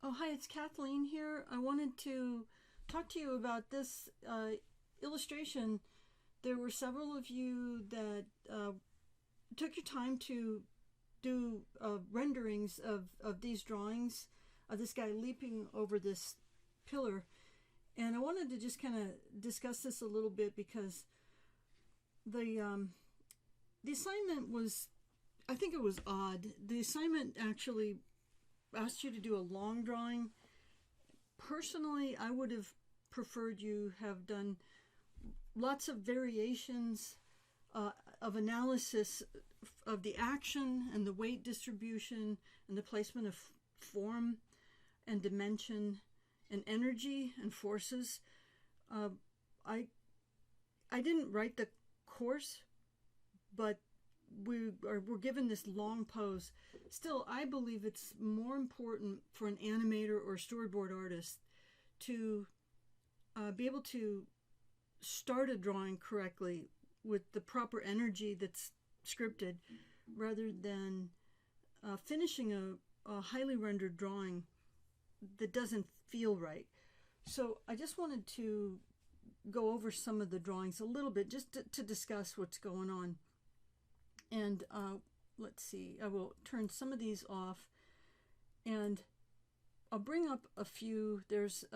Oh, hi, it's Kathleen here. I wanted to talk to you about this illustration. There were several of you that took your time to do renderings of these drawings of this guy leaping over this pillar. And I wanted to just kind of discuss this a little bit because the assignment was, I think it was odd. The assignment actually asked you to do a long drawing. Personally, I would have preferred you have done lots of variations of analysis of the action and the weight distribution and the placement of form and dimension and energy and forces. I didn't write the course, but we're given this long pose. Still, I believe it's more important for an animator or storyboard artist to be able to start a drawing correctly with the proper energy that's scripted, rather than finishing a highly rendered drawing that doesn't feel right. So I just wanted to go over some of the drawings a little bit, just to discuss what's going on. And let's see, I will turn some of these off and I'll bring up a few. There's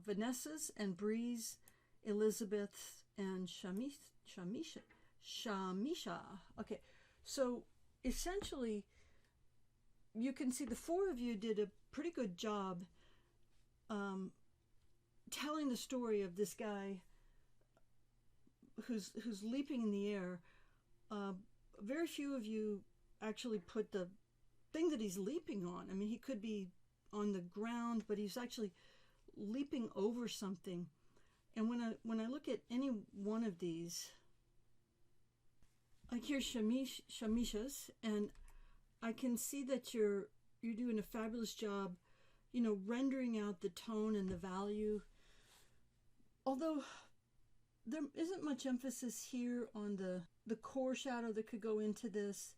Vanessa's and Bree's, Elizabeth's, and Shamisha. Okay, so essentially you can see the four of you did a pretty good job telling the story of this guy who's leaping in the air. Very few of you actually put the thing that he's leaping on. I mean, he could be on the ground, but he's actually leaping over something. And when I look at any one of these, like here's Shamisha's, and I can see that you're doing a fabulous job, rendering out the tone and the value. Although there isn't much emphasis here on the core shadow that could go into this,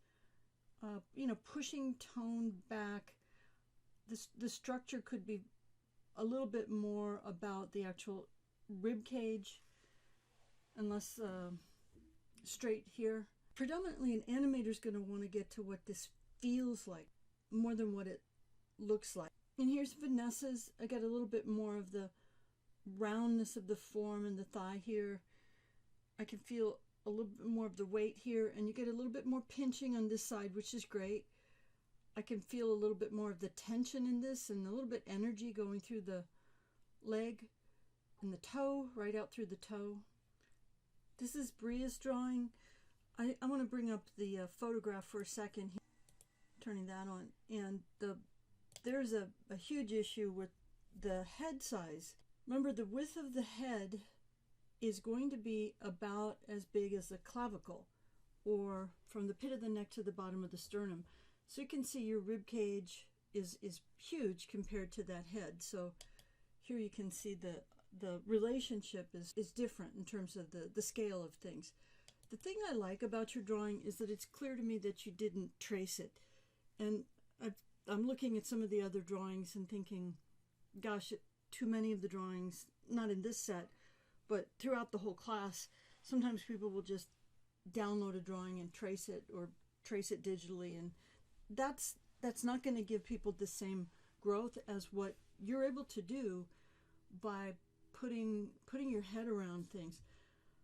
pushing tone back. The structure could be a little bit more about the actual rib cage and less straight here. Predominantly, an animator is going to want to get to what this feels like more than what it looks like. And here's Vanessa's. I got a little bit more of the roundness of the form and the thigh here. I can feel a little bit more of the weight here, and you get a little bit more pinching on this side, which is great. I can feel a little bit more of the tension in this and a little bit energy going through the leg and the toe, right out through the toe. This is Bria's drawing. I want to bring up the photograph for a second, turning that on. And there's a huge issue with the head size. Remember, the width of the head is going to be about as big as the clavicle, or from the pit of the neck to the bottom of the sternum. So you can see your rib cage is huge compared to that head. So here you can see the relationship is different in terms of the scale of things. The thing I like about your drawing is that it's clear to me that you didn't trace it. And I'm looking at some of the other drawings and thinking, gosh, too many of the drawings, not in this set, but throughout the whole class, sometimes people will just download a drawing and trace it, or trace it digitally, and that's not going to give people the same growth as what you're able to do by putting your head around things.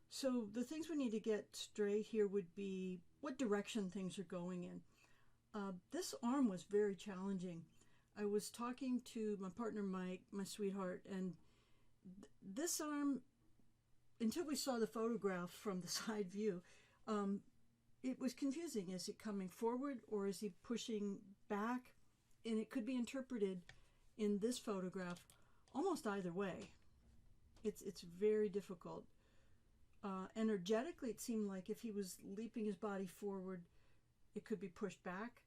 So the things we need to get straight here would be what direction things are going in. This arm was very challenging. I was talking to my partner Mike, my sweetheart, and this arm, until we saw the photograph from the side view, it was confusing. Is it coming forward or is he pushing back? And it could be interpreted in this photograph almost either way. It's very difficult. Energetically, it seemed like if he was leaping his body forward, it could be pushed back,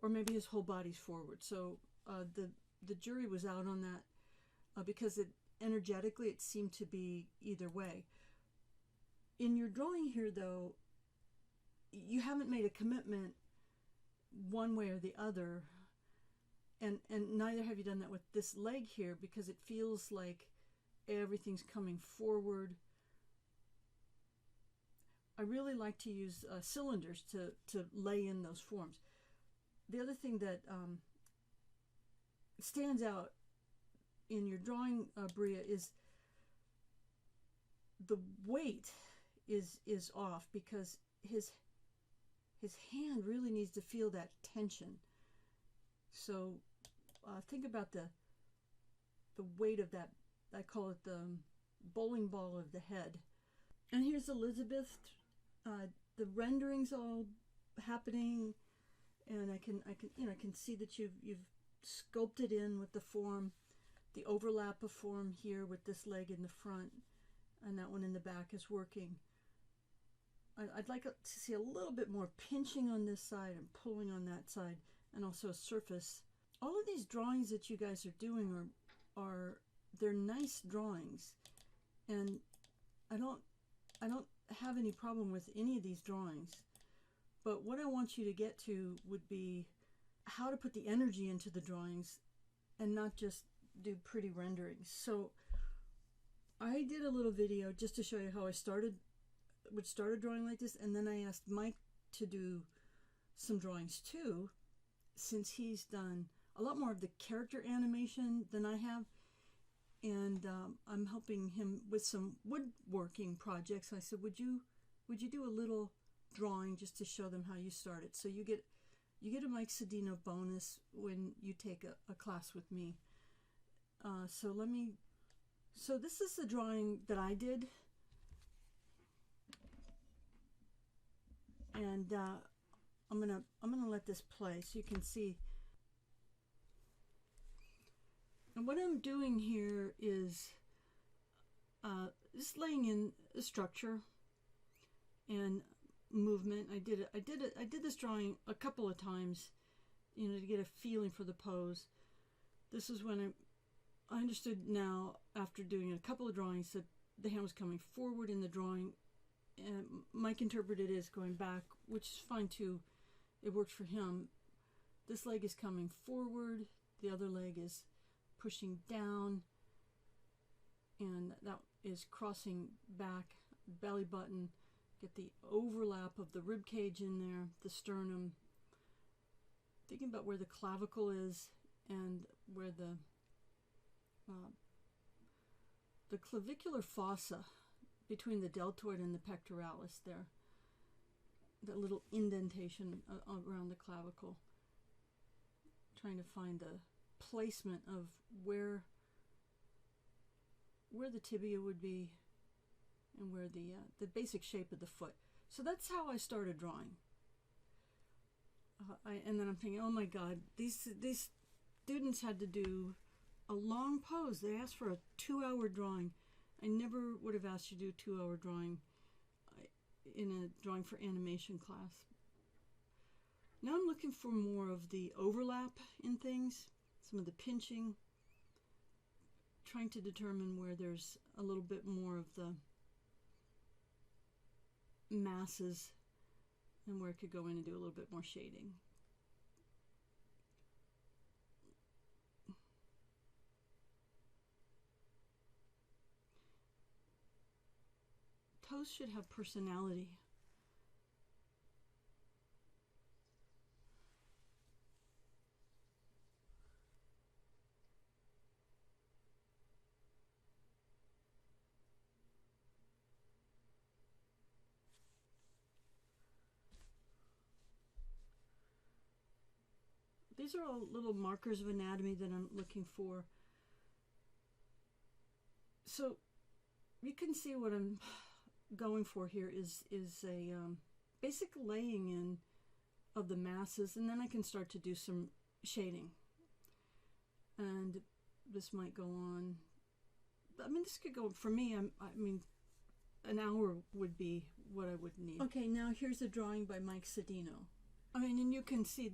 or maybe his whole body's forward. So the jury was out on that because energetically it seemed to be either way. In your drawing here, though, you haven't made a commitment one way or the other. and neither have you done that with this leg here, because it feels like everything's coming forward. I really like to use cylinders to lay in those forms. The other thing that stands out in your drawing, Bria, is the weight is off, because his hand really needs to feel that tension. So think about the weight of that. I call it the bowling ball of the head. And here's Elizabeth. The rendering's all happening, and I can see that you've sculpted in with the form, the overlap of form here with this leg in the front, and that one in the back is working. I'd like to see a little bit more pinching on this side and pulling on that side, and also a surface. All of these drawings that you guys are doing they're nice drawings, and I don't have any problem with any of these drawings. But what I want you to get to would be how to put the energy into the drawings and not just do pretty renderings. So I did a little video just to show you how I would start a drawing like this, and then I asked Mike to do some drawings too, since he's done a lot more of the character animation than I have, and I'm helping him with some woodworking projects. I said, would you do a little drawing just to show them how you started? So you get a Mike Cedeno bonus when you take a class with me. So this is the drawing that I did, and I'm gonna let this play so you can see. And what I'm doing here is just laying in a structure and movement. I did this drawing a couple of times, to get a feeling for the pose. This is when I understood now, after doing a couple of drawings, that the hand was coming forward in the drawing, and Mike interpreted it as going back, which is fine too. It worked for him. This leg is coming forward, the other leg is pushing down, and that is crossing back, belly button. Get the overlap of the rib cage in there, the sternum. Thinking about where the clavicle is and where the clavicular fossa between the deltoid and the pectoralis there. That little indentation around the clavicle. Trying to find the placement of where the tibia would be, and where the basic shape of the foot. So that's how I started drawing. And then I'm thinking, oh my God, these students had to do a long pose. They asked for a 2-hour drawing. I never would have asked you to do a 2-hour drawing in a drawing for animation class. Now I'm looking for more of the overlap in things, some of the pinching, trying to determine where there's a little bit more of the masses and where it could go in and do a little bit more shading. Toes should have personality. These are all little markers of anatomy that I'm looking for. So you can see what I'm going for here is a basic laying in of the masses, and then I can start to do some shading. And this might go on. I mean, this could go, for me, I mean, an hour would be what I would need. Okay, now here's a drawing by Mike Cedeno. I mean, and you can see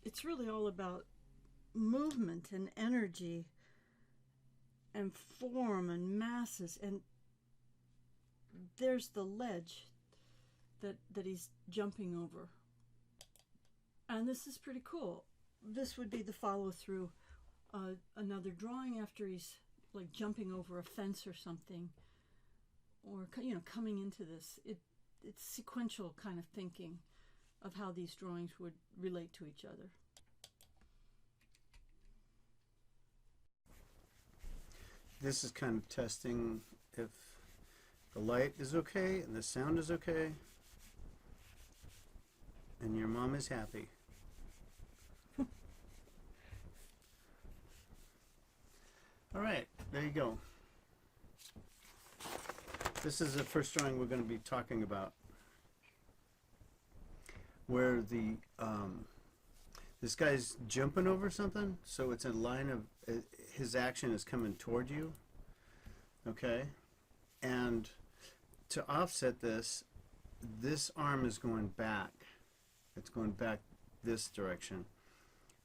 it's really all about movement and energy and form and masses, and there's the ledge that he's jumping over. And this is pretty cool. this would be the follow through. Another drawing after he's like jumping over a fence or something, or coming into this. It's sequential kind of thinking of how these drawings would relate to each other. This is kind of testing if the light is okay and the sound is okay and your mom is happy. All right, there you go. This is the first drawing we're going to be talking about, where the this guy's jumping over something, so it's a line of his action is coming toward you, okay? And to offset this, this arm is going back. It's going back this direction.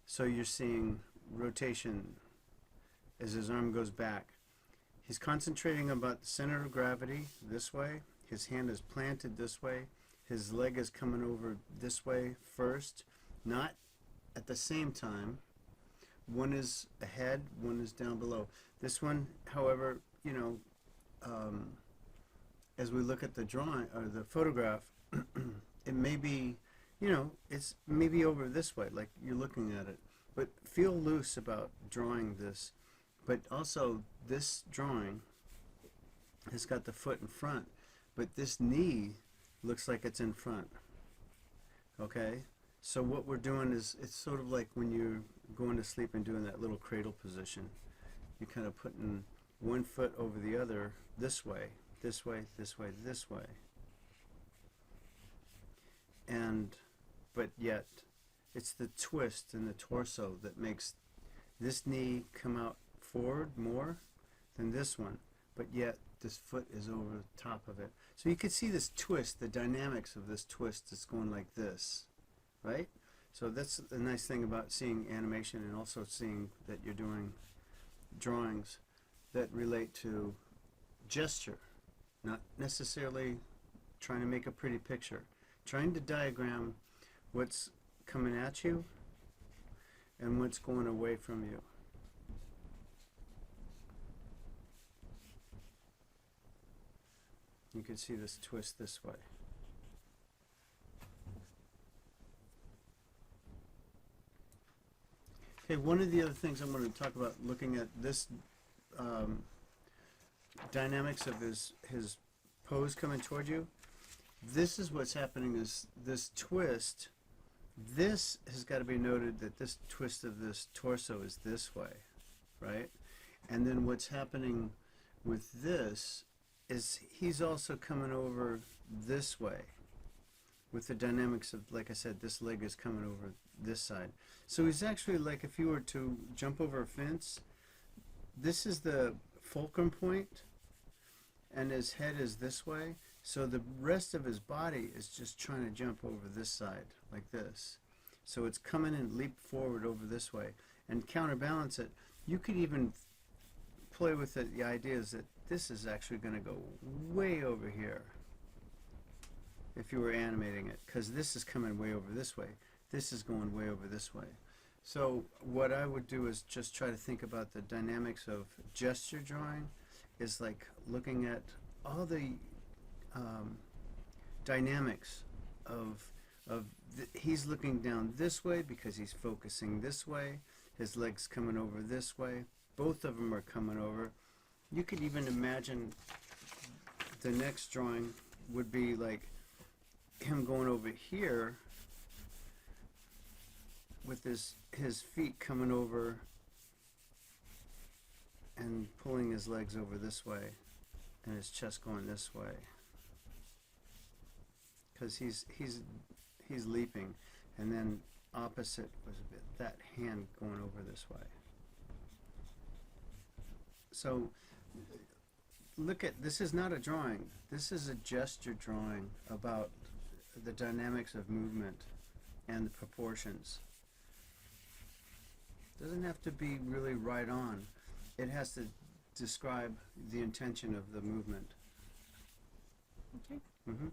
So you're seeing rotation as his arm goes back. He's concentrating about the center of gravity this way. His hand is planted this way. His leg is coming over this way first, not at the same time. One is ahead, one is down below. This one, however, as we look at the drawing or the photograph, it may be, it's maybe over this way, like you're looking at it. But feel loose about drawing this. But also, this drawing has got the foot in front, but this knee looks like it's in front. Okay? So what we're doing is, it's sort of like when you're going to sleep and doing that little cradle position. You're kind of putting one foot over the other this way, this way, this way, this way. But yet, it's the twist in the torso that makes this knee come out forward more than this one, but yet this foot is over the top of it. So you can see this twist, the dynamics of this twist is going like this, right? So that's the nice thing about seeing animation and also seeing that you're doing drawings that relate to gesture, not necessarily trying to make a pretty picture, trying to diagram what's coming at you and what's going away from you. You can see this twist this way. Okay, one of the other things I'm going to talk about, looking at this dynamics of his pose coming toward you, this is what's happening is this twist. This has got to be noted that this twist of this torso is this way, right? And then what's happening with this is he's also coming over this way with the dynamics of, like I said, this leg is coming over this side. So he's actually like if you were to jump over a fence, this is the fulcrum point and his head is this way. So the rest of his body is just trying to jump over this side like this. So it's coming and leap forward over this way and counterbalance it. You could even play with it. The idea is that this is actually going to go way over here if you were animating it, because this is coming way over this way. This is going way over this way. So what I would do is just try to think about the dynamics of gesture drawing, is like looking at all the dynamics of he's looking down this way because he's focusing this way. His legs coming over this way. Both of them are coming over. You could even imagine the next drawing would be like him going over here with his feet coming over and pulling his legs over this way and his chest going this way, because he's leaping, and then opposite was a bit that hand going over this way. So look at, this is not a drawing, this is a gesture drawing about the dynamics of movement and the proportions. Doesn't have to be really right on. It has to describe the intention of the movement. Okay. Mm-hmm.